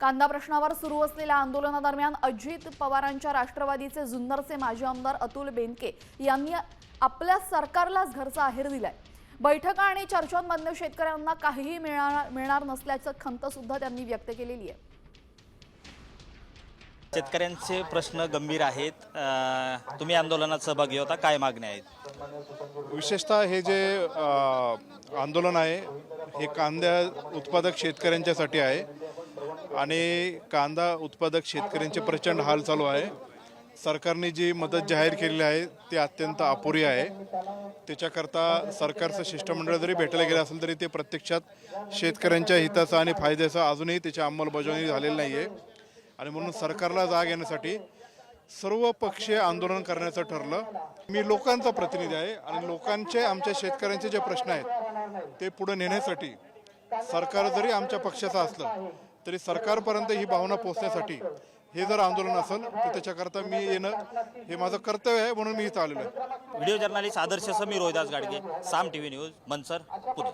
कांदा प्रश्नावर सुरू असलेल्या आंदोलनादरम्यान अजित पवारांच्या राष्ट्रवादीचे जुन्नरचे माजी आमदार अतुल बेनके यांनी आपल्या सरकारलाच घरचा आहेर दिलाय। बैठका आणि चर्चांमधून शेतकऱ्यांना काहीही मिळणार नसल्याचं खंत सुद्धा त्यांनी व्यक्त केलेली आहे। शेतकऱ्यांचे प्रश्न गंभीर आहेत। तुम्ही आंदोलनात सहभागी होता, काय मागण्या आहेत? विशेषतः हे जे आंदोलन आहे हे कांदा उत्पादक शेतकऱ्यांच्यासाठी आहे आणि कांदा उत्पादक शेतकऱ्यांचे प्रचंड हाल चालू आहे। सरकारने जी मदत जाहीर केलेली आहे ती अत्यंत अपुरी आहे। त्याच्याकरता सरकारचं शिष्टमंडळ जरी भेटायला गेलं असेल तरी ते प्रत्यक्षात शेतकऱ्यांच्या हिताचं आणि फायद्याचं अजूनही त्याची अंमलबजावणी झालेली नाही आहे आणि म्हणून सरकारला जाग येण्यासाठी सर्व पक्षीय आंदोलन करण्याचं ठरलं। मी लोकांचा प्रतिनिधी आहे आणि लोकांचे आमच्या शेतकऱ्यांचे जे प्रश्न आहेत ते पुढे नेण्यासाठी सरकार जरी आमच्या पक्षाचं असलं तरी सरकारपर्यंत ही भावना पोहोचण्यासाठी हे जर आंदोलन असेल तर त्याच्याकरता मी येणं हे माझं कर्तव्य आहे, म्हणून मी इथं आलेलो आहे। व्हिडिओ जर्नलिस्ट आदर्श समीर रोहिदास गाडगे, साम टीव्ही न्यूज, मनसर, पुणे।